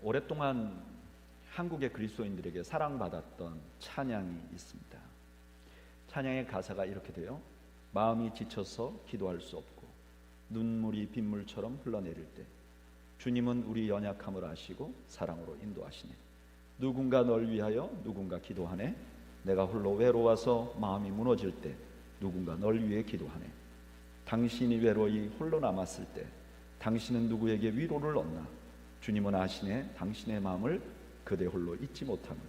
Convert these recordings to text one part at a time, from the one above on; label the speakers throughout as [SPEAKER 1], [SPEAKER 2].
[SPEAKER 1] 오랫동안 한국의 그리스도인들에게 사랑받았던 찬양이 있습니다. 찬양의 가사가 이렇게 돼요. 마음이 지쳐서 기도할 수 없고 눈물이 빗물처럼 흘러내릴 때 주님은 우리 연약함을 아시고 사랑으로 인도하시네. 누군가 널 위하여 누군가 기도하네. 내가 홀로 외로워서 마음이 무너질 때 누군가 널 위해 기도하네. 당신이 외로이 홀로 남았을 때 당신은 누구에게 위로를 얻나. 주님은 아시네. 당신의 마음을 그대 홀로 잊지 못함을.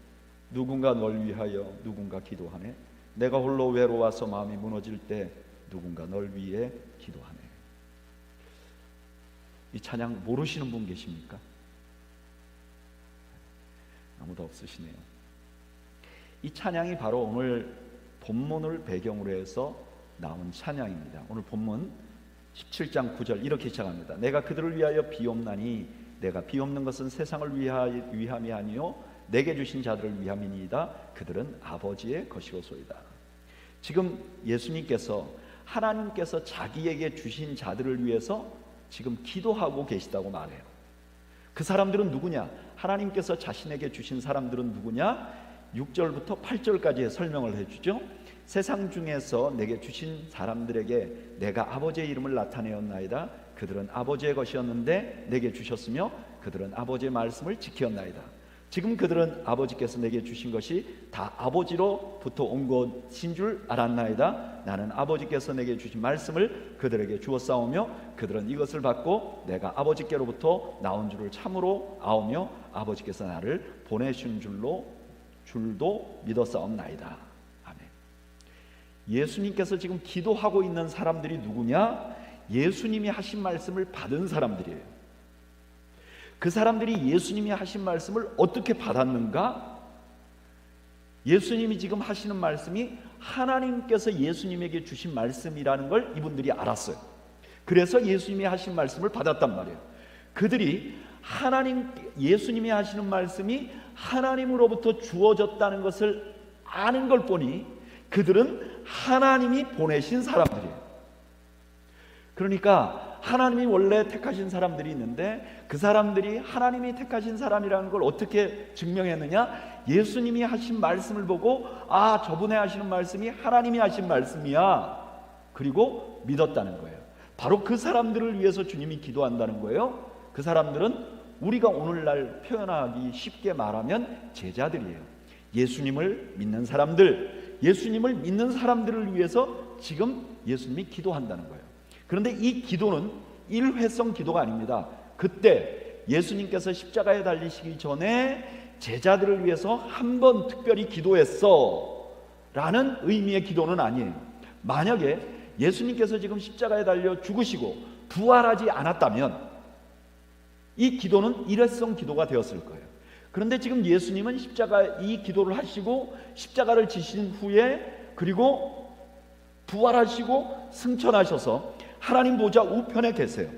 [SPEAKER 1] 누군가 널 위하여 누군가 기도하네. 내가 홀로 외로워서 마음이 무너질 때 누군가 널 위해 기도하네. 이 찬양 모르시는 분 계십니까? 아무도 없으시네요. 이 찬양이 바로 오늘 본문을 배경으로 해서 나온 찬양입니다. 오늘 본문 17장 9절 이렇게 시작합니다. 내가 그들을 위하여 비옵나니 내가 비옵는 것은 세상을 위함이 아니요 내게 주신 자들을 위함이니이다. 그들은 아버지의 것이로소이다. 지금 예수님께서 하나님께서 자기에게 주신 자들을 위해서 지금 기도하고 계시다고 말해요. 그 사람들은 누구냐? 하나님께서 자신에게 주신 사람들은 누구냐? 6절부터 8절까지 설명을 해주죠. 세상 중에서 내게 주신 사람들에게 내가 아버지의 이름을 나타내었나이다. 그들은 아버지의 것이었는데 내게 주셨으며 그들은 아버지의 말씀을 지켰나이다. 지금 그들은 아버지께서 내게 주신 것이 다 아버지로부터 온 것인 줄 알았나이다. 나는 아버지께서 내게 주신 말씀을 그들에게 주었사오며 그들은 이것을 받고 내가 아버지께로부터 나온 줄을 참으로 아오며 아버지께서 나를 보내신 줄도 믿었사옵나이다. 아멘. 예수님께서 지금 기도하고 있는 사람들이 누구냐? 예수님이 하신 말씀을 받은 사람들이에요. 그 사람들이 예수님이 하신 말씀을 어떻게 받았는가? 예수님이 지금 하시는 말씀이 하나님께서 예수님에게 주신 말씀이라는 걸 이분들이 알았어요. 그래서 예수님이 하신 말씀을 받았단 말이에요. 그들이 예수님이 하시는 말씀이 하나님으로부터 주어졌다는 것을 아는 걸 보니 그들은 하나님이 보내신 사람들이에요. 그러니까 하나님이 원래 택하신 사람들이 있는데 그 사람들이 하나님이 택하신 사람이라는 걸 어떻게 증명했느냐? 예수님이 하신 말씀을 보고 아, 저분의 하시는 말씀이 하나님이 하신 말씀이야. 그리고 믿었다는 거예요. 바로 그 사람들을 위해서 주님이 기도한다는 거예요. 그 사람들은 우리가 오늘날 표현하기 쉽게 말하면 제자들이에요. 예수님을 믿는 사람들, 예수님을 믿는 사람들을 위해서 지금 예수님이 기도한다는 거예요. 그런데 이 기도는 일회성 기도가 아닙니다. 그때 예수님께서 십자가에 달리시기 전에 제자들을 위해서 한 번 특별히 기도했어 라는 의미의 기도는 아니에요. 만약에 예수님께서 지금 십자가에 달려 죽으시고 부활하지 않았다면 이 기도는 일회성 기도가 되었을 거예요. 그런데 지금 예수님은 이 기도를 하시고 십자가를 지신 후에 그리고 부활하시고 승천하셔서 하나님 보좌 우편에 계세요.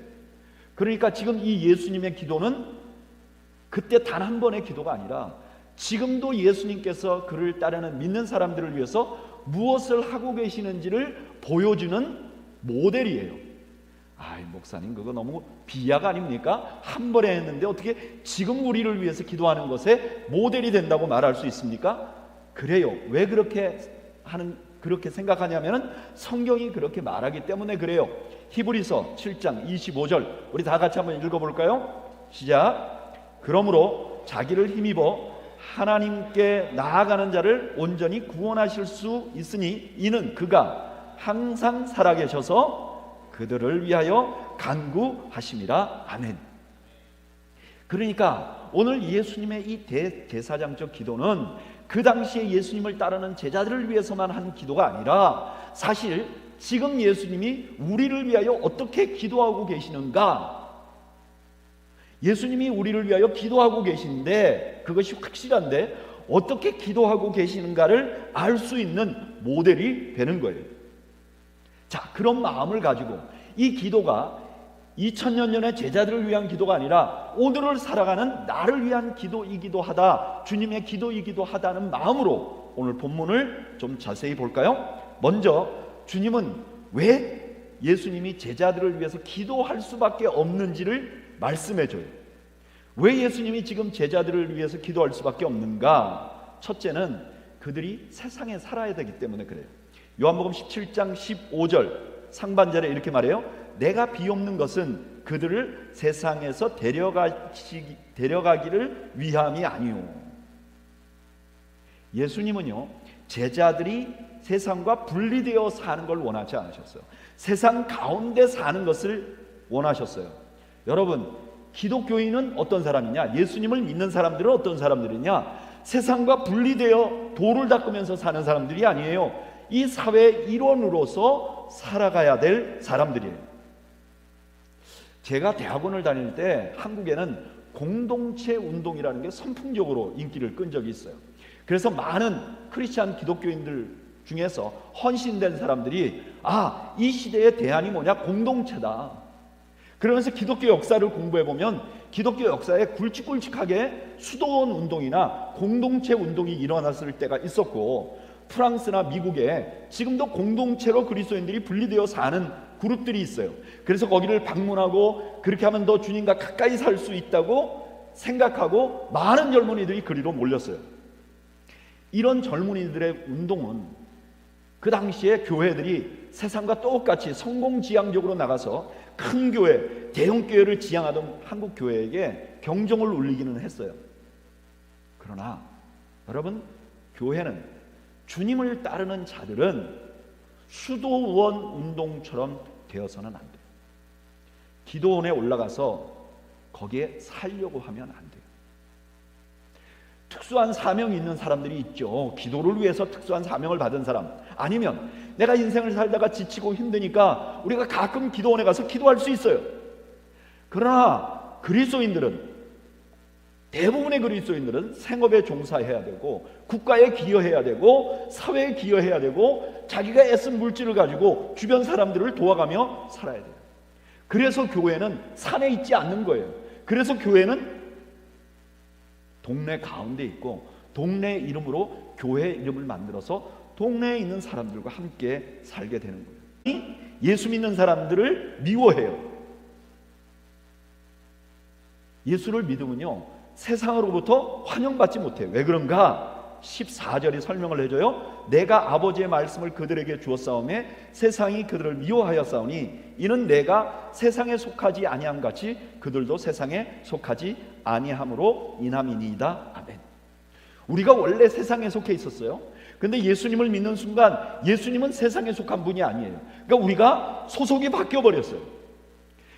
[SPEAKER 1] 그러니까 지금 이 예수님의 기도는 그때 단 한 번의 기도가 아니라 지금도 예수님께서 그를 따르는 믿는 사람들을 위해서 무엇을 하고 계시는지를 보여주는 모델이에요. 아이, 목사님 그거 너무 비약 아닙니까? 한 번에 했는데 어떻게 지금 우리를 위해서 기도하는 것에 모델이 된다고 말할 수 있습니까? 그래요. 왜 그렇게 생각하냐면은 성경이 그렇게 말하기 때문에 그래요. 히브리서 7장 25절 우리 다 같이 한번 읽어볼까요? 시작. 그러므로 자기를 힘입어 하나님께 나아가는 자를 온전히 구원하실 수 있으니 이는 그가 항상 살아계셔서 그들을 위하여 간구하심이라. 아멘. 그러니까 오늘 예수님의 이 대사장적 기도는 그 당시에 예수님을 따르는 제자들을 위해서만 한 기도가 아니라 사실 지금 예수님이 우리를 위하여 어떻게 기도하고 계시는가? 예수님이 우리를 위하여 기도하고 계시는데 그것이 확실한데 어떻게 기도하고 계시는가를 알 수 있는 모델이 되는 거예요. 자, 그런 마음을 가지고 이 기도가 2000년 전의 제자들을 위한 기도가 아니라 오늘을 살아가는 나를 위한 기도이기도 하다, 주님의 기도이기도 하다는 마음으로 오늘 본문을 좀 자세히 볼까요? 먼저 주님은 왜 예수님이 제자들을 위해서 기도할 수밖에 없는지를 말씀해줘요. 왜 예수님이 지금 제자들을 위해서 기도할 수밖에 없는가? 첫째는 그들이 세상에 살아야 되기 때문에 그래요. 요한복음 17장 15절 상반절에 이렇게 말해요. 내가 비옵는 것은 그들을 세상에서 데려가기를 위함이 아니오. 예수님은요, 제자들이 세상과 분리되어 사는 걸 원하지 않으셨어요. 세상 가운데 사는 것을 원하셨어요. 여러분, 기독교인은 어떤 사람이냐? 예수님을 믿는 사람들은 어떤 사람들이냐? 세상과 분리되어 돌을 닦으면서 사는 사람들이 아니에요. 이 사회의 일원으로서 살아가야 될 사람들이에요. 제가 대학원을 다닐 때 한국에는 공동체 운동이라는 게 선풍적으로 인기를 끈 적이 있어요. 그래서 많은 크리스찬 기독교인들 중에서 헌신된 사람들이 이 시대의 대안이 뭐냐? 공동체다. 그러면서 기독교 역사를 공부해보면 기독교 역사에 굵직굵직하게 수도원 운동이나 공동체 운동이 일어났을 때가 있었고, 프랑스나 미국에 지금도 공동체로 그리스도인들이 분리되어 사는 그룹들이 있어요. 그래서 거기를 방문하고 그렇게 하면 더 주님과 가까이 살 수 있다고 생각하고 많은 젊은이들이 그리로 몰렸어요. 이런 젊은이들의 운동은 그 당시에 교회들이 세상과 똑같이 성공지향적으로 나가서 큰 교회, 대형 교회를 지향하던 한국 교회에게 경종을 울리기는 했어요. 그러나 여러분, 교회는, 주님을 따르는 자들은 수도원 운동처럼 되어서는 안 돼요. 기도원에 올라가서 거기에 살려고 하면 안 돼요. 특수한 사명이 있는 사람들이 있죠. 기도를 위해서 특수한 사명을 받은 사람, 아니면 내가 인생을 살다가 지치고 힘드니까 우리가 가끔 기도원에 가서 기도할 수 있어요. 그러나 그리스도인들은, 대부분의 그리스도인들은 생업에 종사해야 되고 국가에 기여해야 되고 사회에 기여해야 되고 자기가 애쓴 물질을 가지고 주변 사람들을 도와가며 살아야 돼요. 그래서 교회는 산에 있지 않는 거예요. 그래서 교회는 동네 가운데 있고, 동네 이름으로 교회 이름을 만들어서 동네에 있는 사람들과 함께 살게 되는 거예요. 예수 믿는 사람들을 미워해요. 예수를 믿으면요, 세상으로부터 환영받지 못해요. 왜 그런가? 14절이 설명을 해줘요. 내가 아버지의 말씀을 그들에게 주었사오매 세상이 그들을 미워하였사오니 이는 내가 세상에 속하지 아니함 같이 그들도 세상에 속하지 아니함으로 인함이니이다. 아멘. 우리가 원래 세상에 속해 있었어요. 근데 예수님을 믿는 순간 예수님은 세상에 속한 분이 아니에요. 그러니까 우리가 소속이 바뀌어 버렸어요.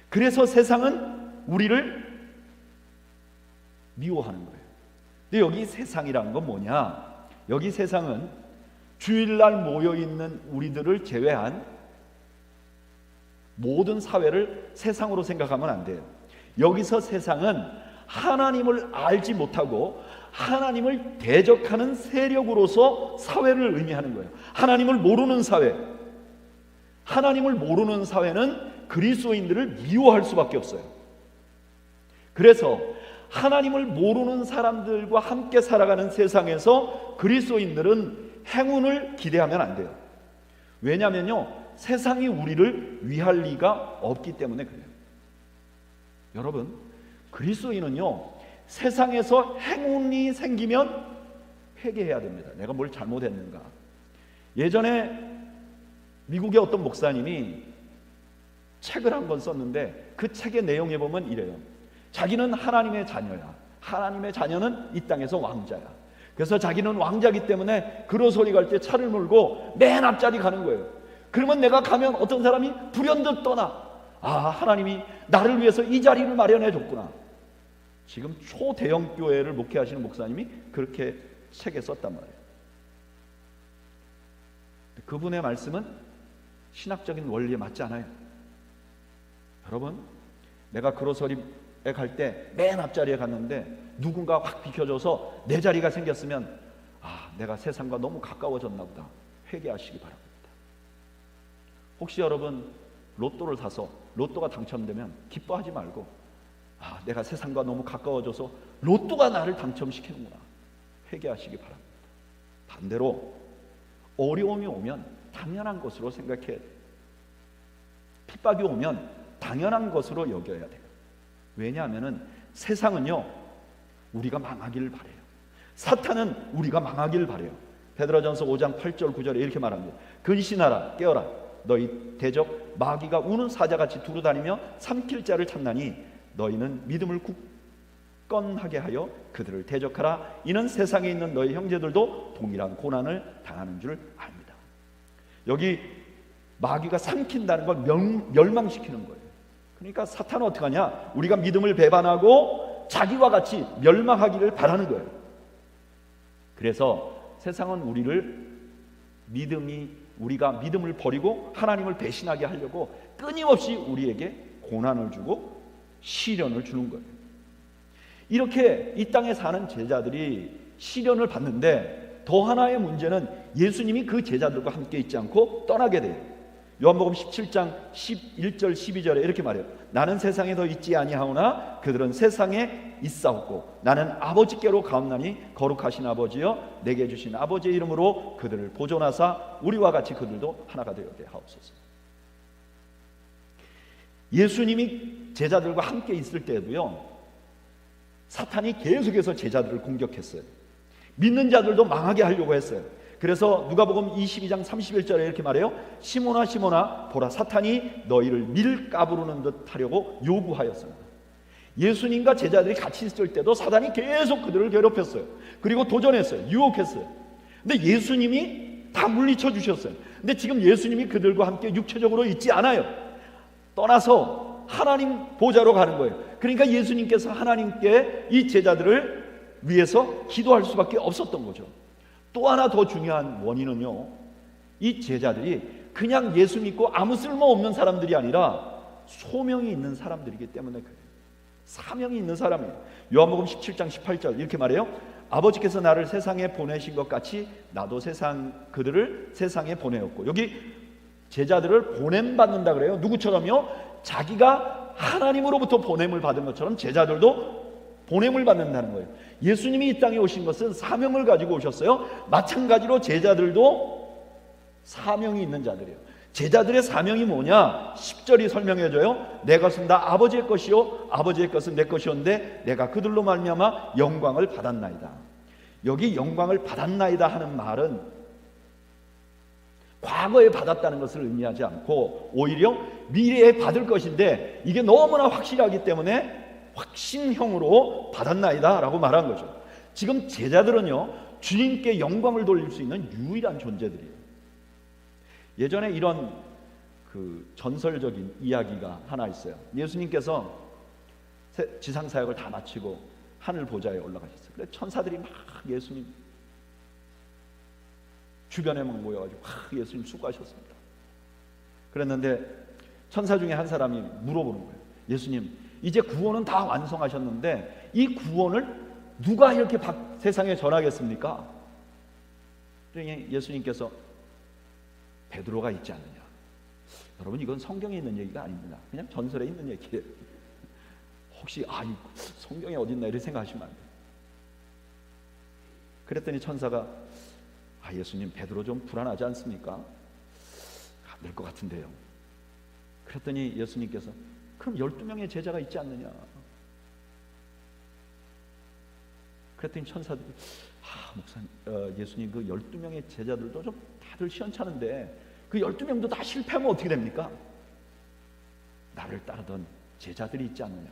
[SPEAKER 1] 그래서 세상은 우리를 미워하는 거예요. 근데 여기 세상이라는 건 뭐냐? 여기 세상은 주일날 모여있는 우리들을 제외한 모든 사회를 세상으로 생각하면 안 돼요. 여기서 세상은 하나님을 알지 못하고 하나님을 대적하는 세력으로서 사회를 의미하는 거예요. 하나님을 모르는 사회. 하나님을 모르는 사회는 그리스도인들을 미워할 수밖에 없어요. 그래서 하나님을 모르는 사람들과 함께 살아가는 세상에서 그리스도인들은 행운을 기대하면 안 돼요. 왜냐하면요, 세상이 우리를 위할 리가 없기 때문에 그래요. 여러분, 그리스도인은요, 세상에서 행운이 생기면 회개해야 됩니다. 내가 뭘 잘못했는가. 예전에 미국의 어떤 목사님이 책을 한 권 썼는데 그 책의 내용에 보면 이래요. 자기는 하나님의 자녀야. 하나님의 자녀는 이 땅에서 왕자야. 그래서 자기는 왕자기 때문에 그로소리 갈 때 차를 몰고 맨 앞자리 가는 거예요. 그러면 내가 가면 어떤 사람이 불현듯 떠나. 하나님이 나를 위해서 이 자리를 마련해 줬구나. 지금 초대형 교회를 목회하시는 목사님이 그렇게 책에 썼단 말이에요. 그분의 말씀은 신학적인 원리에 맞지 않아요. 여러분, 내가 그로소리에 갈 때 맨 앞자리에 갔는데 누군가 확 비켜줘서 내 자리가 생겼으면 내가 세상과 너무 가까워졌나 보다. 회개하시기 바랍니다. 혹시 여러분 로또를 사서 로또가 당첨되면 기뻐하지 말고 내가 세상과 너무 가까워져서 로또가 나를 당첨시키는구나. 회개하시기 바랍니다. 반대로 어려움이 오면 당연한 것으로 생각해야 돼요. 핍박이 오면 당연한 것으로 여겨야 돼요. 왜냐하면 세상은요 우리가 망하기를 바래요. 사탄은 우리가 망하기를 바래요. 베드로전서 5장 8절 9절에 이렇게 말합니다. 근신하라 깨어라 너희 대적 마귀가 우는 사자같이 두루다니며 삼킬 자를 찾나니 너희는 믿음을 굳건하게 하여 그들을 대적하라. 이는 세상에 있는 너희 형제들도 동일한 고난을 당하는 줄 압니다. 여기 마귀가 삼킨다는 걸 멸망시키는 거예요. 그러니까 사탄은 어떻게 하냐? 우리가 믿음을 배반하고 자기와 같이 멸망하기를 바라는 거예요. 그래서 세상은 우리가 믿음을 버리고 하나님을 배신하게 하려고 끊임없이 우리에게 고난을 주고 시련을 주는 거예요. 이렇게 이 땅에 사는 제자들이 시련을 받는데 더 하나의 문제는 예수님이 그 제자들과 함께 있지 않고 떠나게 돼요. 요한복음 17장 11절 12절에 이렇게 말해요. 나는 세상에 더 있지 아니하오나 그들은 세상에 있사옵고 나는 아버지께로 가옵나니 거룩하신 아버지여 내게 주신 아버지의 이름으로 그들을 보존하사 우리와 같이 그들도 하나가 되게 하옵소서. 예수님이 제자들과 함께 있을 때도요 사탄이 계속해서 제자들을 공격했어요. 믿는 자들도 망하게 하려고 했어요. 그래서 누가복음 22장 31절에 이렇게 말해요. 시몬아 시몬아 보라 사탄이 너희를 밀가부르는 듯 하려고 요구하였습니다. 예수님과 제자들이 같이 있을 때도 사탄이 계속 그들을 괴롭혔어요. 그리고 도전했어요. 유혹했어요. 근데 예수님이 다 물리쳐 주셨어요. 근데 지금 예수님이 그들과 함께 육체적으로 있지 않아요. 떠나서 하나님 보좌로 가는 거예요. 그러니까 예수님께서 하나님께 이 제자들을 위해서 기도할 수밖에 없었던 거죠. 또 하나 더 중요한 원인은요 이 제자들이 그냥 예수 믿고 아무 쓸모없는 사람들이 아니라 소명이 있는 사람들이기 때문에 그래요. 사명이 있는 사람이에요. 요한복음 17장 18절 이렇게 말해요. 아버지께서 나를 세상에 보내신 것 같이 나도 그들을 세상에 보내었고, 여기 제자들을 보냄받는다 그래요. 누구처럼요? 자기가 하나님으로부터 보냄을 받은 것처럼 제자들도 보냄을 받는다는 거예요. 예수님이 이 땅에 오신 것은 사명을 가지고 오셨어요. 마찬가지로 제자들도 사명이 있는 자들이에요. 제자들의 사명이 뭐냐? 10절이 설명해줘요. 내 것은 다 아버지의 것이요 아버지의 것은 내 것이었는데 내가 그들로 말미암아 영광을 받았나이다. 여기 영광을 받았나이다 하는 말은 과거에 받았다는 것을 의미하지 않고 오히려 미래에 받을 것인데 이게 너무나 확실하기 때문에 확신형으로 받았나이다 라고 말한 거죠. 지금 제자들은요 주님께 영광을 돌릴 수 있는 유일한 존재들이에요. 예전에 이런 전설적인 이야기가 하나 있어요. 예수님께서 지상사역을 다 마치고 하늘 보좌에 올라가셨어요. 그래서 천사들이 막 예수님 주변에 막 모여가지고 예수님 수고하셨습니다. 그랬는데 천사 중에 한 사람이 물어보는 거예요. 예수님 이제 구원은 다 완성하셨는데 이 구원을 누가 이렇게 세상에 전하겠습니까? 그러니 예수님께서 베드로가 있지 않느냐. 여러분 이건 성경에 있는 얘기가 아닙니다. 그냥 전설에 있는 얘기예요. 혹시 성경에 어딨나 이렇게 생각하시면 안 돼요. 그랬더니 천사가 예수님 베드로 좀 불안하지 않습니까? 안 될 것 같은데요. 그랬더니 예수님께서 그럼 12명의 제자가 있지 않느냐. 그랬더니 천사들이 목사님, 예수님 그 12명의 제자들도 좀 다들 시원찮은데 그 12명도 다 실패하면 어떻게 됩니까? 나를 따르던 제자들이 있지 않느냐.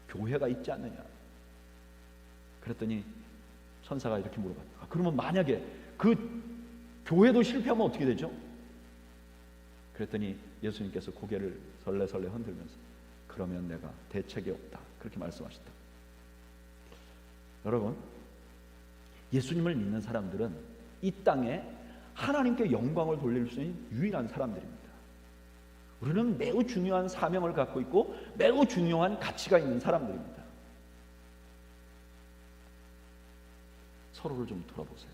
[SPEAKER 1] 교회가 있지 않느냐. 그랬더니 천사가 이렇게 물어봤다. 그러면 만약에 그 교회도 실패하면 어떻게 되죠? 그랬더니 예수님께서 고개를 설레설레 흔들면서 그러면 내가 대책이 없다 그렇게 말씀하셨다. 여러분 예수님을 믿는 사람들은 이 땅에 하나님께 영광을 돌릴 수 있는 유일한 사람들입니다. 우리는 매우 중요한 사명을 갖고 있고 매우 중요한 가치가 있는 사람들입니다. 서로를 좀 돌아보세요.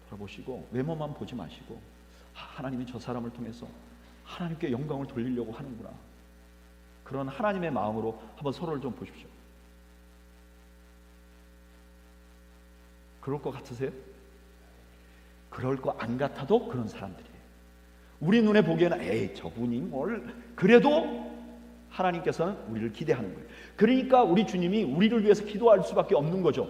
[SPEAKER 1] 돌아보시고 외모만 보지 마시고 하나님이 저 사람을 통해서 하나님께 영광을 돌리려고 하는구나. 그런 하나님의 마음으로 한번 서로를 좀 보십시오. 그럴 것 같으세요? 그럴 것 안 같아도 그런 사람들이에요. 우리 눈에 보기에는 저분이 뭘 그래도 하나님께서는 우리를 기대하는 거예요. 그러니까 우리 주님이 우리를 위해서 기도할 수밖에 없는 거죠.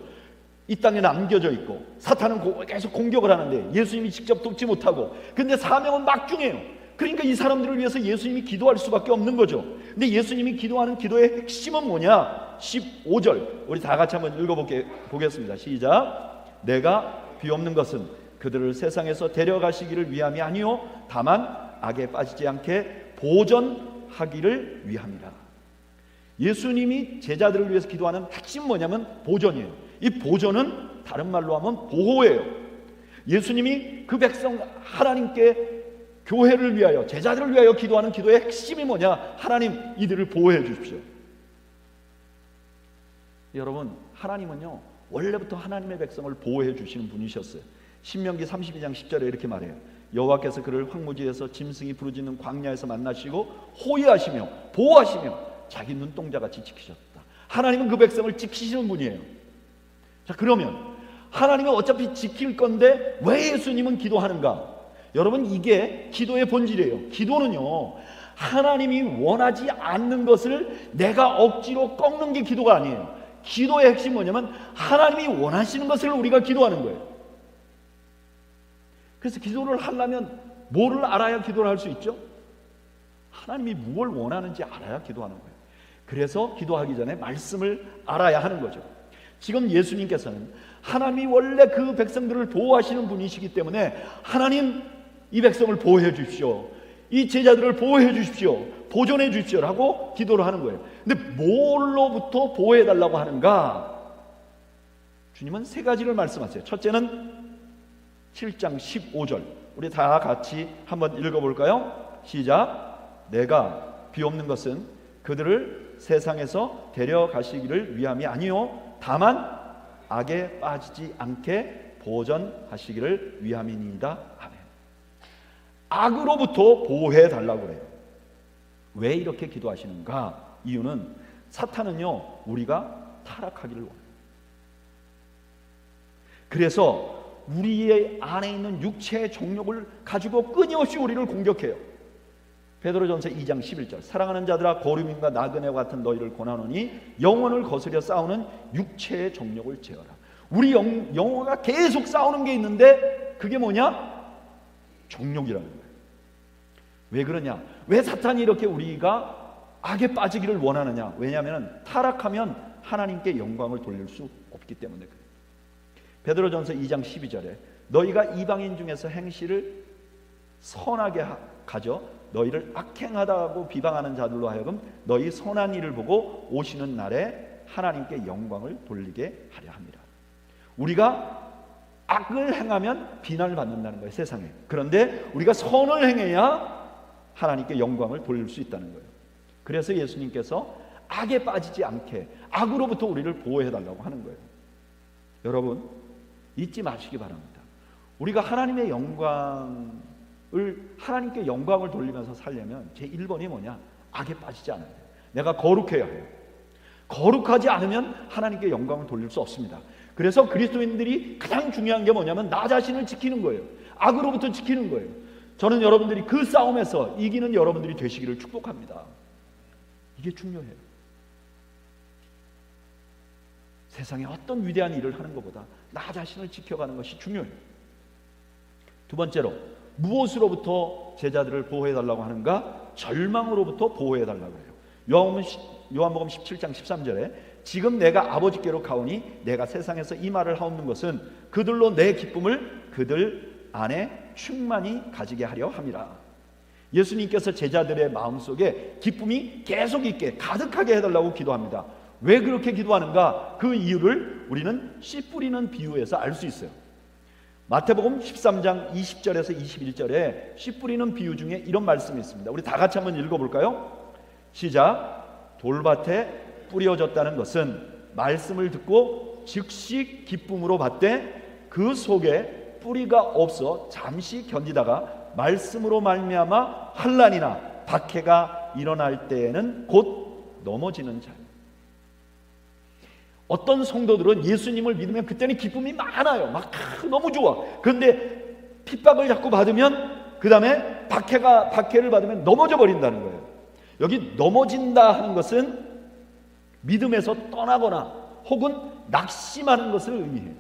[SPEAKER 1] 이 땅에 남겨져 있고 사탄은 계속 공격을 하는데 예수님이 직접 돕지 못하고, 근데 사명은 막중해요. 그러니까 이 사람들을 위해서 예수님이 기도할 수밖에 없는 거죠. 근데 예수님이 기도하는 기도의 핵심은 뭐냐? 15절 우리 다 같이 한번 읽어보겠습니다. 시작. 내가 비옵는 것은 그들을 세상에서 데려가시기를 위함이 아니요 다만 악에 빠지지 않게 보전하기를 위함이라. 예수님이 제자들을 위해서 기도하는 핵심은 뭐냐면 보전이에요. 이 보전은 다른 말로 하면 보호예요. 예수님이 그 백성 하나님께 교회를 위하여 제자들을 위하여 기도하는 기도의 핵심이 뭐냐? 하나님 이들을 보호해 주십시오. 여러분, 하나님은요 원래부터 하나님의 백성을 보호해 주시는 분이셨어요. 신명기 32장 10절에 이렇게 말해요. 여호와께서 그를 황무지에서 짐승이 부르짖는 광야에서 만나시고 호위하시며 보호하시며 자기 눈동자같이 지키셨다. 하나님은 그 백성을 지키시는 분이에요. 자, 그러면 하나님은 어차피 지킬 건데 왜 예수님은 기도하는가? 여러분, 이게 기도의 본질이에요. 기도는요 하나님이 원하지 않는 것을 내가 억지로 꺾는 게 기도가 아니에요. 기도의 핵심이 뭐냐면 하나님이 원하시는 것을 우리가 기도하는 거예요. 그래서 기도를 하려면 뭐를 알아야 기도를 할 수 있죠? 하나님이 무엇을 원하는지 알아야 기도하는 거예요. 그래서 기도하기 전에 말씀을 알아야 하는 거죠. 지금 예수님께서는 하나님이 원래 그 백성들을 보호하시는 분이시기 때문에 하나님 이 백성을 보호해 주십시오, 이 제자들을 보호해 주십시오, 보존해 주십시오 라고 기도를 하는 거예요. 근데 뭘로부터 보호해 달라고 하는가? 주님은 세 가지를 말씀하세요. 첫째는 7장 15절 우리 다 같이 한번 읽어볼까요? 시작. 내가 비옵는 것은 그들을 세상에서 데려가시기를 위함이 아니요 다만 악에 빠지지 않게 보전하시기를 위함이니이다. 아멘. 악으로부터 보호해 달라고 그래요. 왜 이렇게 기도하시는가? 이유는 사탄은요 우리가 타락하기를 원해요. 그래서 우리의 안에 있는 육체의 정욕을 가지고 끊임없이 우리를 공격해요. 베드로전서 2장 11절 사랑하는 자들아 거류민과 나그네와 같은 너희를 권하노니 영혼을 거스려 싸우는 육체의 정욕을 제어라. 우리 영혼과 계속 싸우는 게 있는데 그게 뭐냐? 정욕이라는 거예요. 왜 그러냐? 왜 사탄이 이렇게 우리가 악에 빠지기를 원하느냐? 왜냐하면 타락하면 하나님께 영광을 돌릴 수 없기 때문에 그래요. 베드로전서 2장 12절에 너희가 이방인 중에서 행실을 선하게 가져 너희를 악행하다고 비방하는 자들로 하여금 너희 선한 일을 보고 오시는 날에 하나님께 영광을 돌리게 하려 합니다. 우리가 악을 행하면 비난을 받는다는 거예요, 세상에. 그런데 우리가 선을 행해야 하나님께 영광을 돌릴 수 있다는 거예요. 그래서 예수님께서 악에 빠지지 않게 악으로부터 우리를 보호해 달라고 하는 거예요. 여러분, 잊지 마시기 바랍니다. 우리가 하나님의 하나님께 영광을 돌리면서 살려면 제 1번이 뭐냐? 악에 빠지지 않아야 돼요. 내가 거룩해야 해요. 거룩하지 않으면 하나님께 영광을 돌릴 수 없습니다. 그래서 그리스도인들이 가장 중요한 게 뭐냐면 나 자신을 지키는 거예요. 악으로부터 지키는 거예요. 저는 여러분들이 그 싸움에서 이기는 여러분들이 되시기를 축복합니다. 이게 중요해요. 세상에 어떤 위대한 일을 하는 것보다 나 자신을 지켜가는 것이 중요해요. 두 번째로 무엇으로부터 제자들을 보호해달라고 하는가? 절망으로부터 보호해달라고 해요. 요한복음 17장 13절에 지금 내가 아버지께로 가오니 내가 세상에서 이 말을 하옵는 것은 그들로 내 기쁨을 그들 안에 충만히 가지게 하려 함이라. 예수님께서 제자들의 마음속에 기쁨이 계속 있게 가득하게 해달라고 기도합니다. 왜 그렇게 기도하는가? 그 이유를 우리는 씨 뿌리는 비유에서 알 수 있어요. 마태복음 13장 20절에서 21절에 씨 뿌리는 비유 중에 이런 말씀이 있습니다. 우리 다 같이 한번 읽어볼까요? 시작. 돌밭에 뿌려졌다는 것은 말씀을 듣고 즉시 기쁨으로 받되 그 속에 뿌리가 없어 잠시 견디다가 말씀으로 말미암아 환난이나 박해가 일어날 때에는 곧 넘어지는 자예요. 어떤 성도들은 예수님을 믿으면 그때는 기쁨이 많아요. 막 너무 좋아. 그런데 핍박을 자꾸 받으면 그 다음에 박해를 받으면 넘어져 버린다는 거예요. 여기 넘어진다 하는 것은 믿음에서 떠나거나 혹은 낙심하는 것을 의미해요.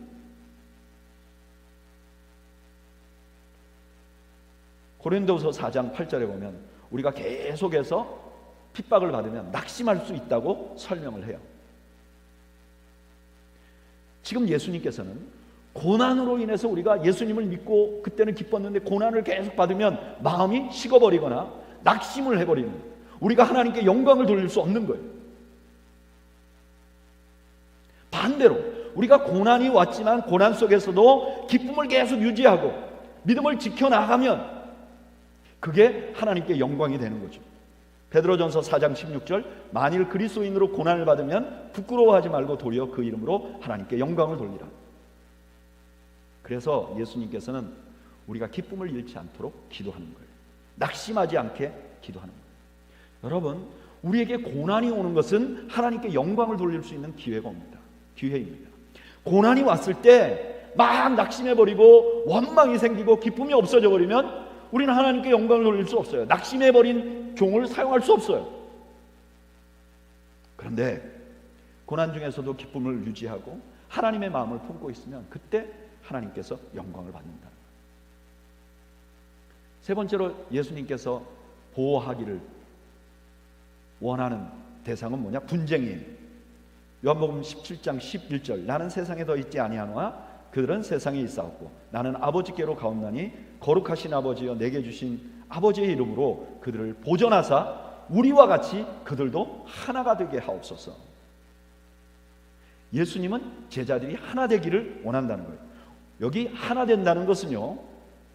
[SPEAKER 1] 고린도서 4장 8절에 보면 우리가 계속해서 핍박을 받으면 낙심할 수 있다고 설명을 해요. 지금 예수님께서는 고난으로 인해서 우리가 예수님을 믿고 그때는 기뻤는데 고난을 계속 받으면 마음이 식어버리거나 낙심을 해버리는, 우리가 하나님께 영광을 돌릴 수 없는 거예요. 반대로 우리가 고난이 왔지만 고난 속에서도 기쁨을 계속 유지하고 믿음을 지켜나가면 그게 하나님께 영광이 되는 거죠. 베드로전서 4장 16절, 만일 그리스도인으로 고난을 받으면 부끄러워하지 말고 도리어 그 이름으로 하나님께 영광을 돌리라. 그래서 예수님께서는 우리가 기쁨을 잃지 않도록 기도하는 거예요. 낙심하지 않게 기도하는 거예요. 여러분, 우리에게 고난이 오는 것은 하나님께 영광을 돌릴 수 있는 기회가 옵니다. 기회입니다. 고난이 왔을 때 막 낙심해버리고 원망이 생기고 기쁨이 없어져 버리면 우리는 하나님께 영광을 돌릴 수 없어요. 낙심해버린 종을 사용할 수 없어요. 그런데 고난 중에서도 기쁨을 유지하고 하나님의 마음을 품고 있으면 그때 하나님께서 영광을 받는다. 세 번째로 예수님께서 보호하기를 원하는 대상은 뭐냐? 분쟁이에요. 요한복음 17장 11절, 나는 세상에 더 있지 아니하노라 그들은 세상에 있사옵고 나는 아버지께로 가옵나니 거룩하신 아버지여 내게 주신 아버지의 이름으로 그들을 보존하사 우리와 같이 그들도 하나가 되게 하옵소서. 예수님은 제자들이 하나 되기를 원한다는 거예요. 여기 하나 된다는 것은요,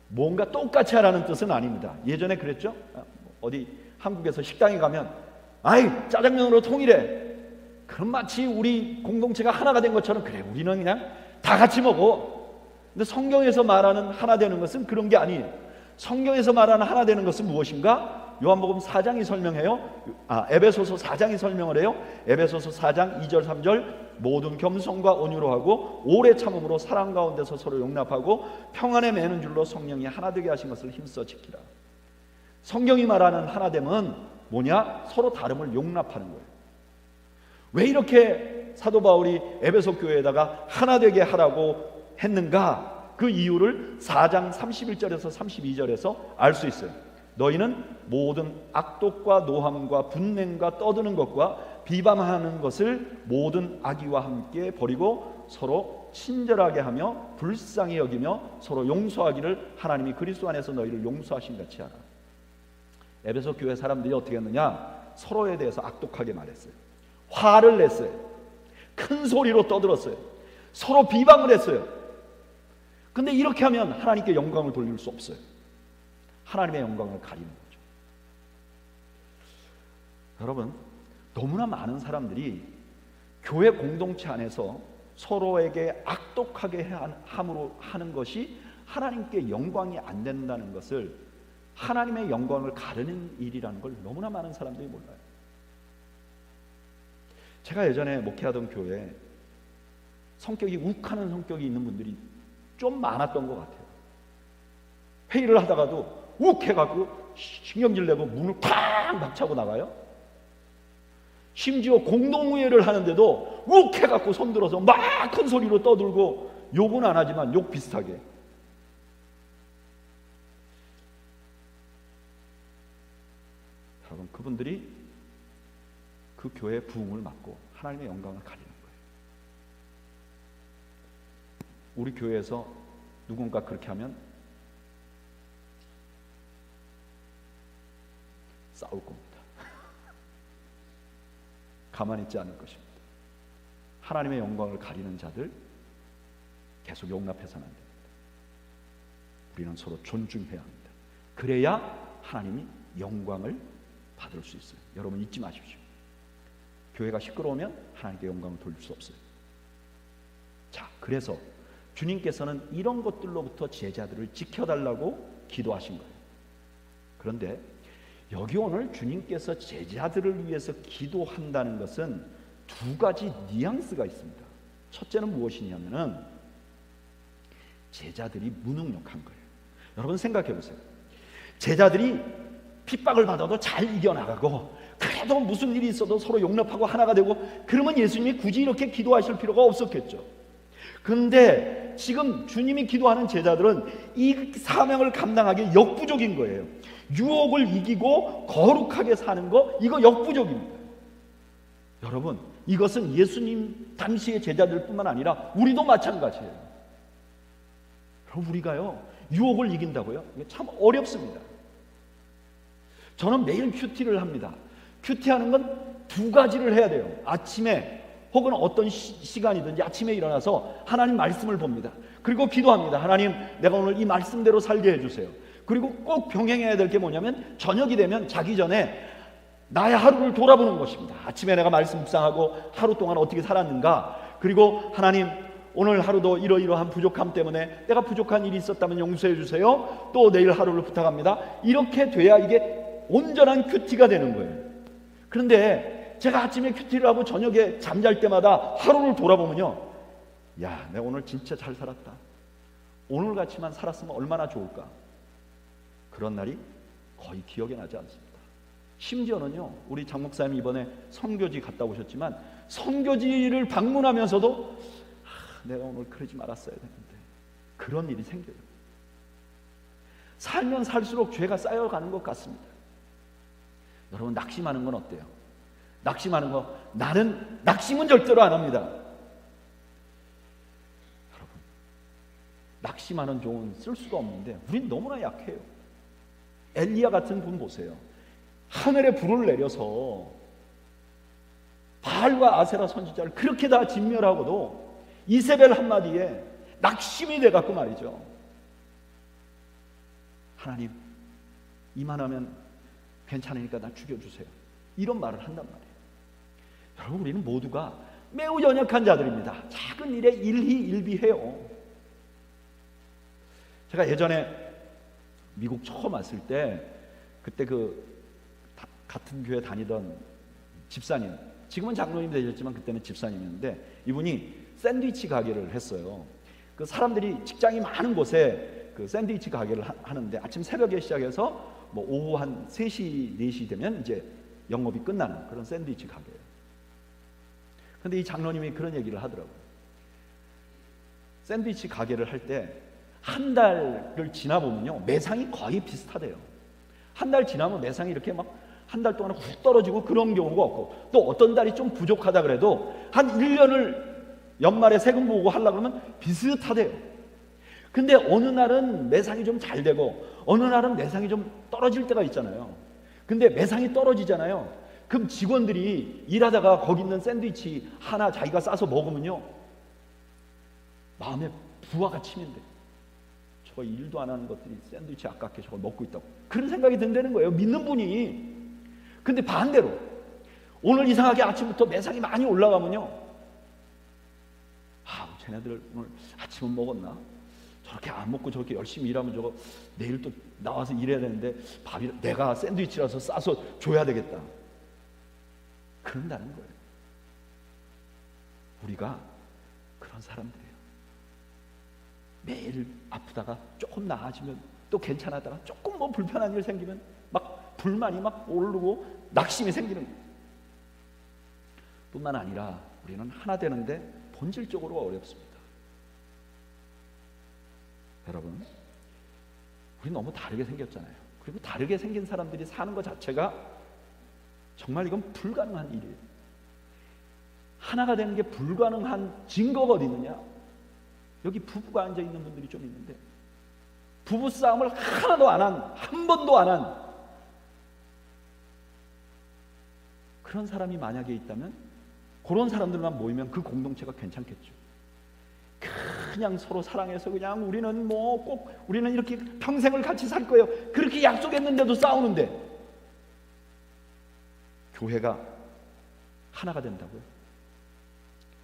[SPEAKER 1] 뭔가 똑같이 하라는 뜻은 아닙니다. 예전에 그랬죠? 어디 한국에서 식당에 가면 아이 짜장면으로 통일해. 그럼 마치 우리 공동체가 하나가 된 것처럼, 그래 우리는 그냥 다 같이 먹어. 근데 성경에서 말하는 하나 되는 것은 그런 게 아니에요. 성경에서 말하는 하나 되는 것은 무엇인가? 요한복음 4장이 설명해요. 에베소서 4장이 설명을 해요. 에베소서 4장 2절 3절, 모든 겸손과 온유로 하고 오래 참음으로 사랑 가운데서 서로 용납하고 평안에 매는 줄로 성령이 하나 되게 하신 것을 힘써 지키라. 성경이 말하는 하나됨은 뭐냐? 서로 다름을 용납하는 거예요. 왜 이렇게 사도 바울이 에베소 교회에다가 하나 되게 하라고 했는가? 그 이유를 4장 31절에서 32절에서 알 수 있어요. 너희는 모든 악독과 노함과 분냉과 떠드는 것과 비방하는 것을 모든 악의와 함께 버리고 서로 친절하게 하며 불쌍히 여기며 서로 용서하기를 하나님이 그리스도 안에서 너희를 용서하신 같이 하라. 에베소 교회 사람들이 어떻게 했느냐? 서로에 대해서 악독하게 말했어요. 화를 냈어요. 큰 소리로 떠들었어요. 서로 비방을 했어요. 근데 이렇게 하면 하나님께 영광을 돌릴 수 없어요. 하나님의 영광을 가리는 거죠. 여러분, 너무나 많은 사람들이 교회 공동체 안에서 서로에게 악독하게 함으로 하는 것이 하나님께 영광이 안 된다는 것을, 하나님의 영광을 가르는 일이라는 걸 너무나 많은 사람들이 몰라요. 제가 예전에 목회하던 교회에 성격이 욱하는 성격이 있는 분들이 좀 많았던 것 같아요. 회의를 하다가도 욱해갖고 신경질 내고 문을 팍 박차고 나가요. 심지어 공동회의를 하는데도 욱해갖고 손들어서 막 큰 소리로 떠들고 욕은 안 하지만 욕 비슷하게. 여러분, 그분들이 그 교회의 부흥을 막고 하나님의 영광을 가리는 거예요. 우리 교회에서 누군가 그렇게 하면 싸울 겁니다. 가만히 있지 않을 것입니다. 하나님의 영광을 가리는 자들 계속 용납해서는 안 됩니다. 우리는 서로 존중해야 합니다. 그래야 하나님이 영광을 받을 수 있어요. 여러분 잊지 마십시오. 교회가 시끄러우면 하나님께 영광을 돌릴 수 없어요. 자, 그래서 주님께서는 이런 것들로부터 제자들을 지켜달라고 기도하신 거예요. 그런데 여기 오늘 주님께서 제자들을 위해서 기도한다는 것은 두 가지 뉘앙스가 있습니다. 첫째는 무엇이냐면은 제자들이 무능력한 거예요. 여러분 생각해 보세요. 제자들이 핍박을 받아도 잘 이겨나가고 그래도 무슨 일이 있어도 서로 용납하고 하나가 되고, 그러면 예수님이 굳이 이렇게 기도하실 필요가 없었겠죠. 근데 지금 주님이 기도하는 제자들은 이 사명을 감당하기 역부족인 거예요. 유혹을 이기고 거룩하게 사는 거, 이거 역부족입니다. 여러분, 이것은 예수님 당시의 제자들 뿐만 아니라 우리도 마찬가지예요. 그럼 우리가요, 유혹을 이긴다고요? 이게 참 어렵습니다. 저는 매일 큐티를 합니다. 큐티하는 건 두 가지를 해야 돼요. 아침에 혹은 어떤 시간이든지 아침에 일어나서 하나님 말씀을 봅니다. 그리고 기도합니다. 하나님, 내가 오늘 이 말씀대로 살게 해주세요. 그리고 꼭 병행해야 될 게 뭐냐면, 저녁이 되면 자기 전에 나의 하루를 돌아보는 것입니다. 아침에 내가 말씀 묵상하고 하루 동안 어떻게 살았는가, 그리고 하나님, 오늘 하루도 이러이러한 부족함 때문에 내가 부족한 일이 있었다면 용서해 주세요. 또 내일 하루를 부탁합니다. 이렇게 돼야 이게 온전한 큐티가 되는 거예요. 그런데 제가 아침에 큐티를 하고 저녁에 잠잘 때마다 하루를 돌아보면요, 야, 내가 오늘 진짜 잘 살았다, 오늘같이만 살았으면 얼마나 좋을까, 그런 날이 거의 기억에 나지 않습니다. 심지어는요, 우리 장 목사님 이번에 선교지 갔다 오셨지만 선교지를 방문하면서도 내가 오늘 그러지 말았어야 되는데, 그런 일이 생겨요. 살면 살수록 죄가 쌓여가는 것 같습니다. 여러분, 낙심하는 건 어때요? 낙심하는 거, 나는 낙심은 절대로 안 합니다. 여러분, 낙심하는 종은 쓸 수가 없는데 우린 너무나 약해요. 엘리야 같은 분 보세요. 하늘에 불을 내려서 바알과 아세라 선지자를 그렇게 다 진멸하고도 이세벨 한마디에 낙심이 돼갖고 말이죠, 하나님, 이만하면 괜찮으니까 나 죽여주세요, 이런 말을 한단 말이에요. 여러분, 우리는 모두가 매우 연약한 자들입니다. 작은 일에 일희일비해요. 제가 예전에 미국 처음 왔을 때, 그때 같은 교회 다니던 집사님, 지금은 장로님 되셨지만 그때는 집사님이었는데, 이분이 샌드위치 가게를 했어요. 그 사람들이 직장이 많은 곳에 그 샌드위치 가게를 하는데, 아침 새벽에 시작해서 뭐 오후 한 3시, 4시 되면 이제 영업이 끝나는 그런 샌드위치 가게예요. 근데 이 장로님이 그런 얘기를 하더라고요. 샌드위치 가게를 할 때 한 달을 지나보면요, 매상이 거의 비슷하대요. 한 달 지나면 매상이 이렇게 막 한 달 동안 훅 떨어지고 그런 경우가 없고, 또 어떤 달이 좀 부족하다 그래도 한 1년을 연말에 세금 보고 하려고 하면 비슷하대요. 근데 어느 날은 매상이 좀 잘 되고 어느 날은 매상이 좀 떨어질 때가 있잖아요. 근데 매상이 떨어지잖아요. 그럼 직원들이 일하다가 거기 있는 샌드위치 하나 자기가 싸서 먹으면요, 마음에 부하가 치민대. 저거 일도 안 하는 것들이 샌드위치 아깝게 저걸 먹고 있다고, 그런 생각이 든다는 거예요, 믿는 분이. 근데 반대로 오늘 이상하게 아침부터 매상이 많이 올라가면요, 쟤네들 오늘 아침은 먹었나? 저렇게 안 먹고 저렇게 열심히 일하면 저거 내일 또 나와서 일해야 되는데 밥이 내가 샌드위치라서 싸서 줘야 되겠다, 그런다는 거예요. 우리가 그런 사람들이에요. 매일 아프다가 조금 나아지면 또 괜찮았다가 조금 뭐 불편한 일 생기면 막 불만이 막 오르고 낙심이 생기는 거예요. 뿐만 아니라 우리는 하나 되는데 본질적으로 어렵습니다. 여러분, 우리 너무 다르게 생겼잖아요. 그리고 다르게 생긴 사람들이 사는 것 자체가 정말 이건 불가능한 일이에요. 하나가 되는 게 불가능한 증거가 어디 있느냐? 여기 부부가 앉아 있는 분들이 좀 있는데, 부부싸움을 하나도 안 한, 한 번도 안 한 그런 사람이 만약에 있다면, 그런 사람들만 모이면 그 공동체가 괜찮겠죠. 그냥 서로 사랑해서 그냥 우리는 뭐 꼭 우리는 이렇게 평생을 같이 살 거예요, 그렇게 약속했는데도 싸우는데 교회가 하나가 된다고요?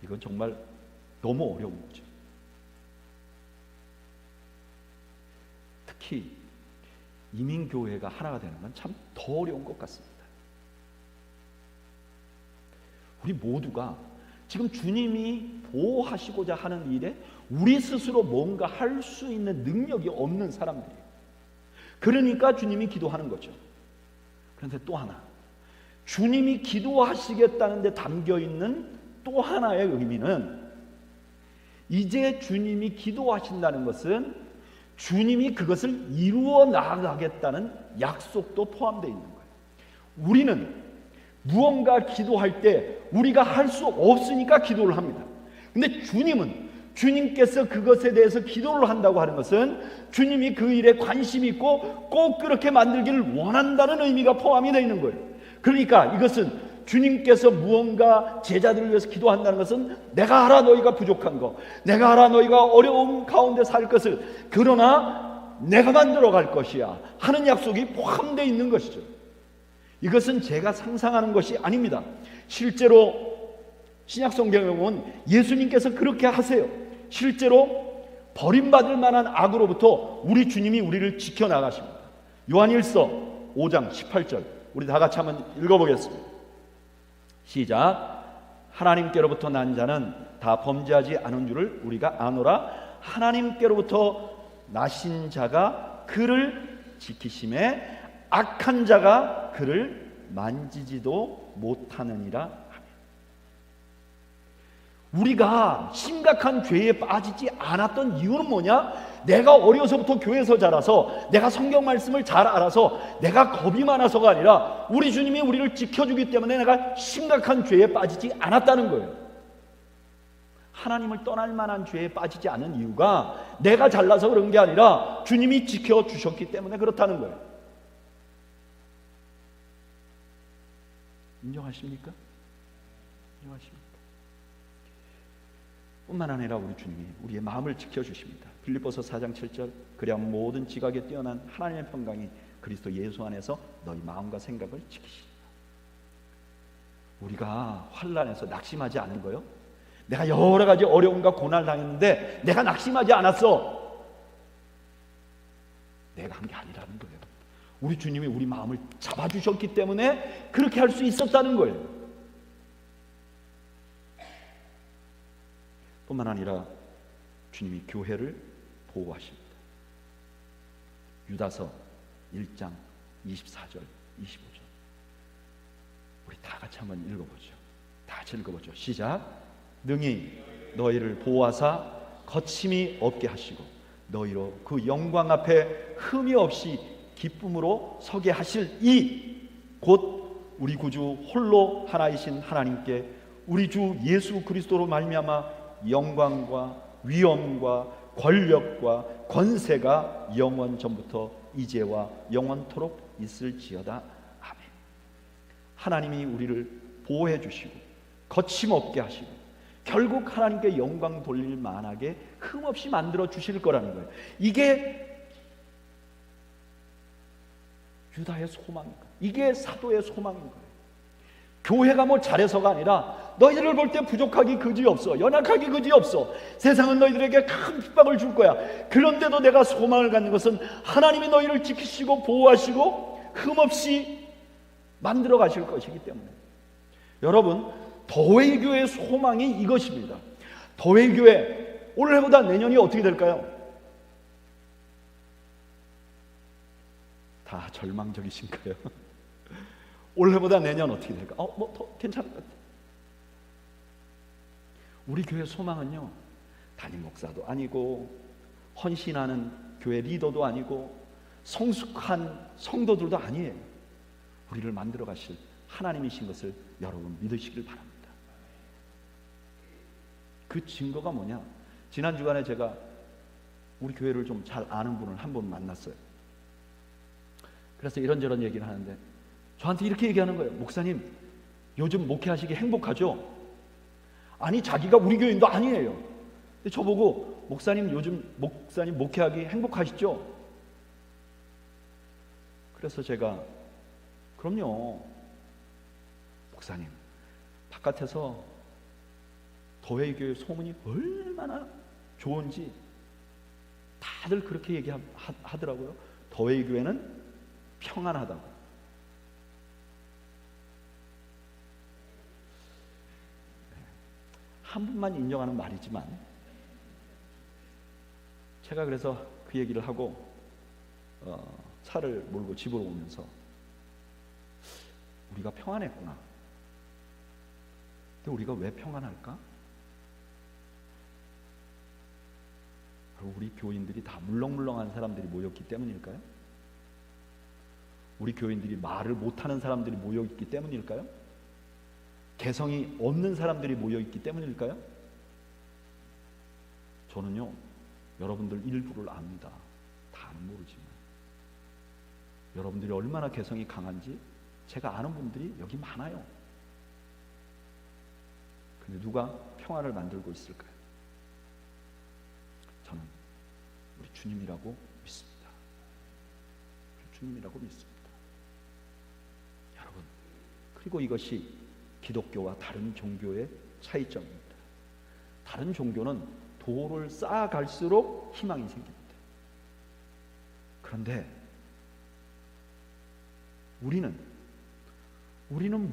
[SPEAKER 1] 이건 정말 너무 어려운 거죠. 특히 이민교회가 하나가 되는 건 참 더 어려운 것 같습니다. 우리 모두가 지금 주님이 보호하시고자 하는 일에 우리 스스로 뭔가 할 수 있는 능력이 없는 사람들이에요. 그러니까 주님이 기도하는 거죠. 그런데 또 하나, 주님이 기도하시겠다는 데 담겨 있는 또 하나의 의미는, 이제 주님이 기도하신다는 것은 주님이 그것을 이루어 나가겠다는 약속도 포함되어 있는 거예요. 우리는 무언가 기도할 때 우리가 할 수 없으니까 기도를 합니다. 근데 주님께서 그것에 대해서 기도를 한다고 하는 것은 주님이 그 일에 관심이 있고 꼭 그렇게 만들기를 원한다는 의미가 포함이 되어 있는 거예요. 그러니까 이것은 주님께서 무언가 제자들을 위해서 기도한다는 것은 내가 알아 너희가 부족한 거, 내가 알아 너희가 어려운 가운데 살 것을, 그러나 내가 만들어 갈 것이야 하는 약속이 포함되어 있는 것이죠. 이것은 제가 상상하는 것이 아닙니다. 실제로 신약 성경에 보면 예수님께서 그렇게 하세요. 실제로 버림받을 만한 악으로부터 우리 주님이 우리를 지켜나가십니다. 요한일서 5장 18절 우리 다 같이 한번 읽어보겠습니다. 시작. 하나님께로부터 난 자는 다 범죄하지 않은 줄을 우리가 아노라. 하나님께로부터 나신 자가 그를 지키심에 악한 자가 그를 만지지도 못하느니라. 우리가 심각한 죄에 빠지지 않았던 이유는 뭐냐? 내가 어려서부터 교회에서 자라서, 내가 성경 말씀을 잘 알아서, 내가 겁이 많아서가 아니라 우리 주님이 우리를 지켜주기 때문에 내가 심각한 죄에 빠지지 않았다는 거예요. 하나님을 떠날 만한 죄에 빠지지 않은 이유가 내가 잘나서 그런 게 아니라 주님이 지켜주셨기 때문에 그렇다는 거예요. 인정하십니까? 인정하십니까? 뿐만 아니라 우리 주님이 우리의 마음을 지켜주십니다. 빌립보서 4장 7절 그래야 모든 지각에 뛰어난 하나님의 평강이 그리스도 예수 안에서 너희 마음과 생각을 지키시리라. 우리가 환난에서 낙심하지 않은 거요, 내가 여러 가지 어려움과 고난을 당했는데 내가 낙심하지 않았어, 내가 한 게 아니라는 거예요. 우리 주님이 우리 마음을 잡아주셨기 때문에 그렇게 할 수 있었다는 거예요. 뿐만 아니라 주님이 교회를 보호하십니다. 유다서 1장 24절 25절 우리 다 같이 한번 읽어보죠. 다 같이 읽어보죠. 시작. 능히 너희를 보호하사 거침이 없게 하시고 너희로 그 영광 앞에 흠이 없이 기쁨으로 서게 하실 이 곧 우리 구주 홀로 하나이신 하나님께 우리 주 예수 그리스도로 말미암아 영광과 위엄과 권력과 권세가 영원 전부터 이제와 영원토록 있을지어다. 아멘. 하나님이 우리를 보호해 주시고 거침없게 하시고 결국 하나님께 영광 돌릴 만하게 흠없이 만들어 주실 거라는 거예요. 이게 유다의 소망인 거예요. 이게 사도의 소망인 거예요. 교회가 뭐 잘해서가 아니라 너희들을 볼 때 부족하기 그지없어, 연약하기 그지없어, 세상은 너희들에게 큰 핍박을 줄 거야. 그런데도 내가 소망을 갖는 것은 하나님이 너희를 지키시고 보호하시고 흠없이 만들어 가실 것이기 때문에. 여러분, 더웨이교회의 소망이 이것입니다. 더웨이교회 올해보다 내년이 어떻게 될까요? 다 절망적이신가요? 올해보다 내년 어떻게 될까? 뭐 더 괜찮을 것 같아요. 우리 교회 소망은요, 담임 목사도 아니고 헌신하는 교회 리더도 아니고 성숙한 성도들도 아니에요. 우리를 만들어 가실 하나님이신 것을 여러분 믿으시길 바랍니다. 그 증거가 뭐냐? 지난 주간에 제가 우리 교회를 좀 잘 아는 분을 한 분 만났어요. 그래서 이런저런 얘기를 하는데 저한테 이렇게 얘기하는 거예요. 목사님, 요즘 목회하시기 행복하죠? 아니, 자기가 우리 교인도 아니에요. 근데 저보고 목사님, 요즘 목사님 목회하기 행복하시죠? 그래서 제가 그럼요. 목사님, 바깥에서 더웨이교회 소문이 얼마나 좋은지 다들 그렇게 얘기하더라고요. 더웨이교회는 평안하다고. 한 분만 인정하는 말이지만 제가 그래서 그 얘기를 하고 차를 몰고 집으로 오면서 우리가 평안했구나. 근데 우리가 왜 평안할까? 바로 우리 교인들이 다 물렁물렁한 사람들이 모였기 때문일까요? 우리 교인들이 말을 못하는 사람들이 모여있기 때문일까요? 개성이 없는 사람들이 모여있기 때문일까요? 저는요, 여러분들 일부를 압니다. 다는 모르지만 여러분들이 얼마나 개성이 강한지 제가 아는 분들이 여기 많아요. 근데 누가 평화를 만들고 있을까요? 저는 우리 주님이라고 믿습니다. 우리 주님이라고 믿습니다. 여러분, 그리고 이것이 기독교와 다른 종교의 차이점입니다. 다른 종교는 도를 쌓아갈수록 희망이 생깁니다. 그런데 우리는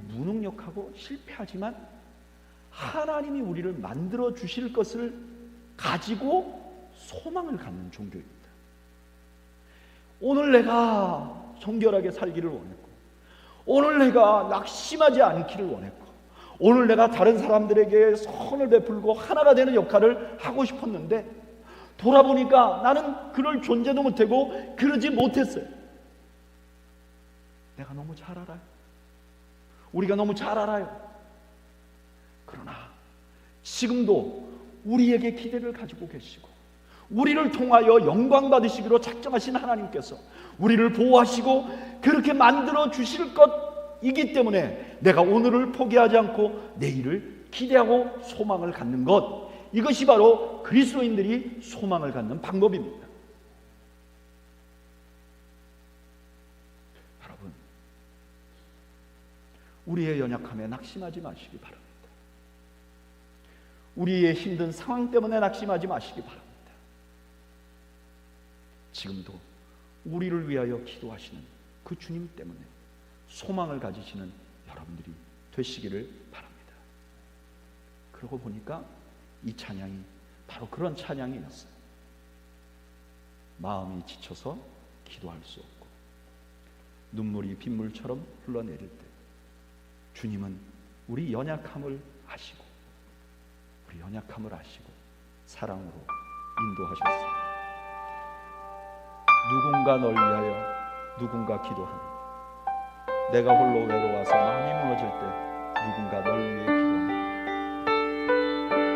[SPEAKER 1] 무능력하고 실패하지만 하나님이 우리를 만들어 주실 것을 가지고 소망을 갖는 종교입니다. 오늘 내가 정결하게 살기를 원했고, 오늘 내가 낙심하지 않기를 원했고, 오늘 내가 다른 사람들에게 선을 베풀고 하나가 되는 역할을 하고 싶었는데 돌아보니까 나는 그럴 존재도 못하고 그러지 못했어요. 내가 너무 잘 알아요. 우리가 너무 잘 알아요. 그러나 지금도 우리에게 기대를 가지고 계시고 우리를 통하여 영광 받으시기로 작정하신 하나님께서 우리를 보호하시고 그렇게 만들어 주실 것이기 때문에 내가 오늘을 포기하지 않고 내일을 기대하고 소망을 갖는 것, 이것이 바로 그리스도인들이 소망을 갖는 방법입니다. 여러분, 우리의 연약함에 낙심하지 마시기 바랍니다. 우리의 힘든 상황 때문에 낙심하지 마시기 바랍니다. 지금도 우리를 위하여 기도하시는 그 주님 때문에 소망을 가지시는 여러분들이 되시기를 바랍니다. 그러고 보니까 이 찬양이 바로 그런 찬양이었어요. 마음이 지쳐서 기도할 수 없고 눈물이 빗물처럼 흘러내릴 때 주님은 우리 연약함을 아시고 사랑으로 인도하셨어요. 누군가 널 위하여 누군가 기도하는, 내가 홀로 외로워서 마음이 무너질 때 누군가 널 위해 기도하는,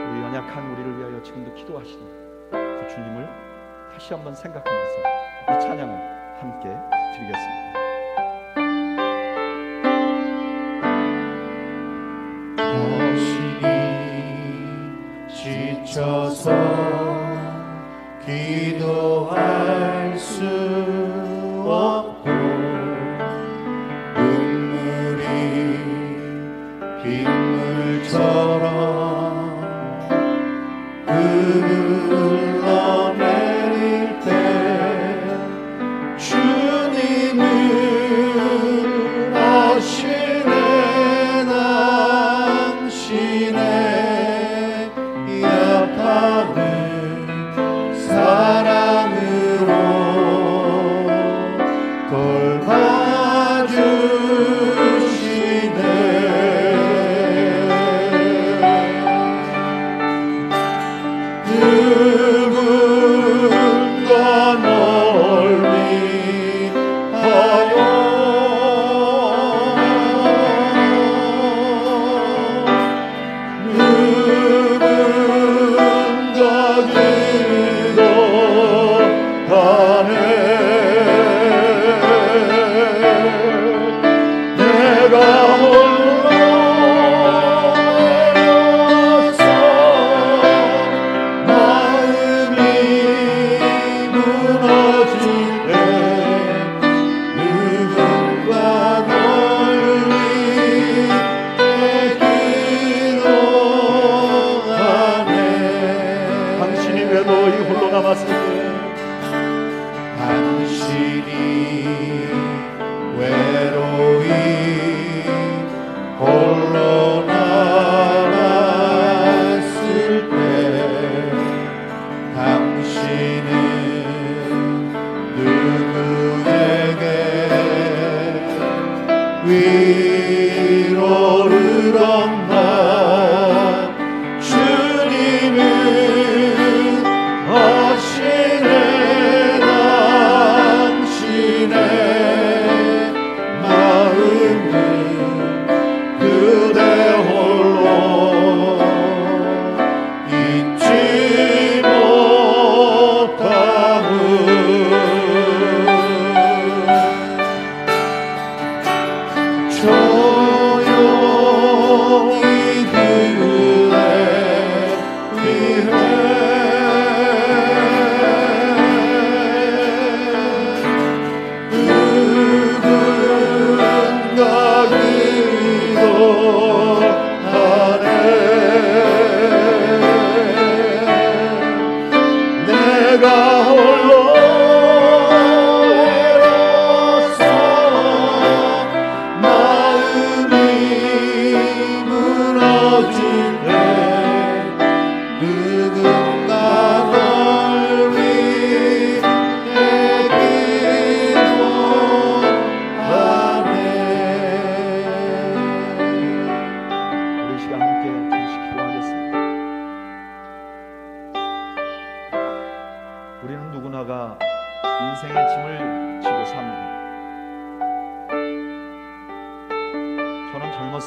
[SPEAKER 1] 우리 연약한 우리를 위하여 지금도 기도하시는 그 주님을 다시 한번 생각하면서 이 찬양을 함께 드리겠습니다.
[SPEAKER 2] 당신이 지쳐서 기도할 수 없고 눈물이 빗물처럼 흘러내릴 때 주님은 아시네 당신의 약함을 사랑으로 돌봐주시네. 누군가 널 위하여 외로이 홀로 남았을 때 당신은 누구에게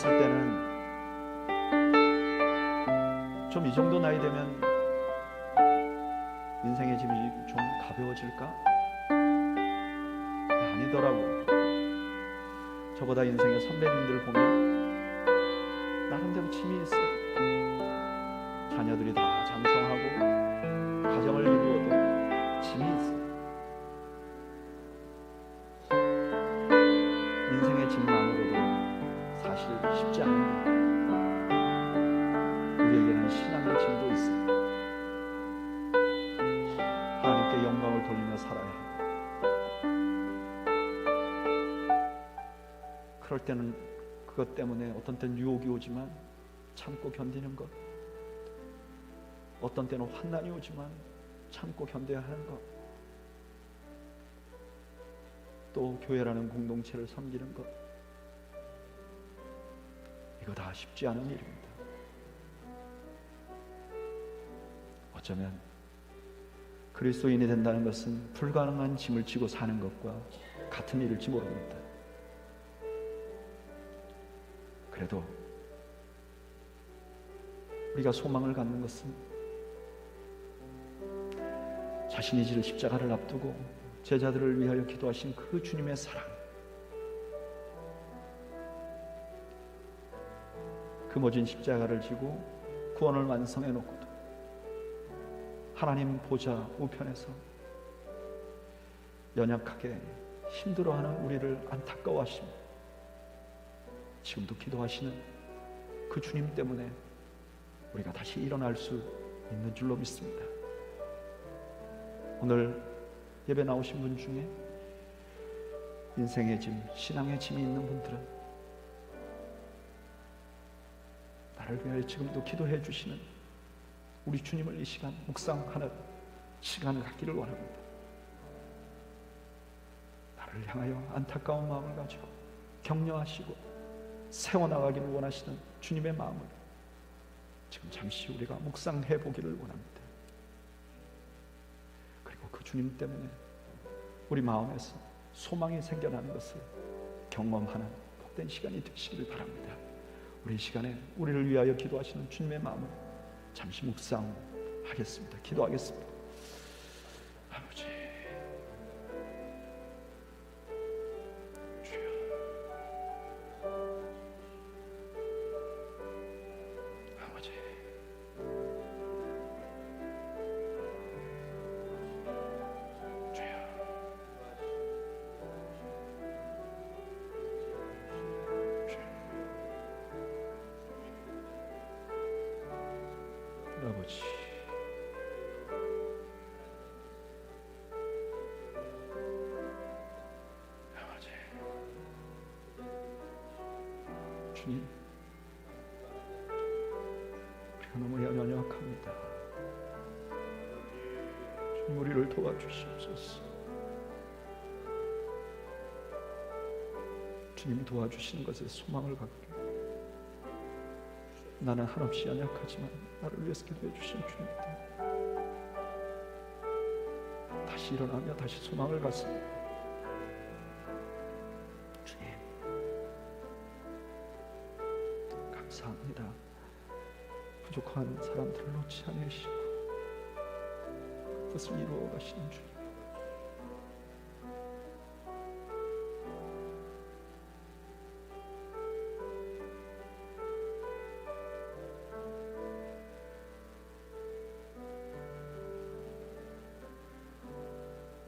[SPEAKER 1] 젊었을 때는 좀 이 정도 나이 되면 인생의 짐이 좀 가벼워질까? 아니더라고. 저보다 인생의 선배님들 보면 나름대로 짐이 있어요. 자녀들이 다 장성하고 가정을 이루어도 짐이 있어요. 인생의 짐만으로도 사실 쉽지 않은데 우리에게는 신앙의 짐도 있어요. 하나님께 영광을 돌리며 살아야 해요. 그럴 때는 그것 때문에 어떤 때는 유혹이 오지만 참고 견디는 것, 어떤 때는 환난이 오지만 참고 견뎌야 하는 것, 또 교회라는 공동체를 섬기는 것, 이거 다 쉽지 않은 일입니다. 어쩌면 그리스도인이 된다는 것은 불가능한 짐을 지고 사는 것과 같은 일일지 모릅니다. 그래도 우리가 소망을 갖는 것은 자신이 질 십자가를 앞두고 제자들을 위하여 기도하신 그 주님의 사랑, 금오진 십자가를 지고 구원을 완성해 놓고도 하나님 보좌 우편에서 연약하게 힘들어하는 우리를 안타까워하십니다. 지금도 기도하시는 그 주님 때문에 우리가 다시 일어날 수 있는 줄로 믿습니다. 오늘 예배 나오신 분 중에 인생의 짐, 신앙의 짐이 있는 분들은 나를 위하여 지금도 기도해 주시는 우리 주님을 이 시간 묵상하는 시간을 갖기를 원합니다. 나를 향하여 안타까운 마음을 가지고 격려하시고 세워나가기를 원하시는 주님의 마음을 지금 잠시 우리가 묵상해 보기를 원합니다. 그리고 그 주님 때문에 우리 마음에서 소망이 생겨나는 것을 경험하는 복된 시간이 되시기를 바랍니다. 우리 이 시간에 우리를 위하여 기도하시는 주님의 마음을 잠시 묵상하겠습니다. 기도하겠습니다. 아버지, 주여, 아버지, 주여, 아버지, 아버지, 주님, 우리가 너무 연약합니다. 주님, 우리를 도와주시옵소서. 주님 도와주시는 것에 소망을 갖게, 나는 한없이 연약하지만 나를 위해서 기도해 주신 주님께 다시 일어나며 다시 소망을 갖습니다. 주님, 감사합니다. 부족한 사람들을 놓지 않으시고 그 뜻을 이루어 가시는 주님,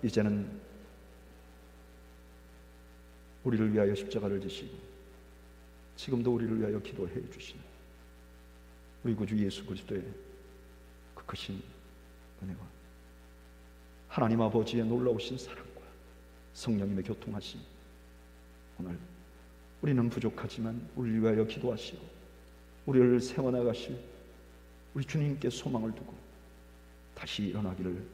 [SPEAKER 1] 이제는 우리를 위하여 십자가를 지시고 지금도 우리를 위하여 기도해 주시는 우리 구주 예수 그리스도의 그 크신 은혜와 하나님 아버지의 놀라우신 사랑과 성령님의 교통하심, 오늘 우리는 부족하지만 우리를 위하여 기도하시고 우리를 세워나가실 우리 주님께 소망을 두고 다시 일어나기를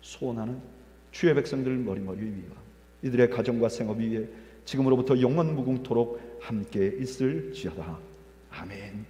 [SPEAKER 1] 소원하는 주의 백성들 머리머리 위와 이들의 가정과 생업 위에 지금으로부터 영원 무궁토록 함께 있을지어다. 아멘.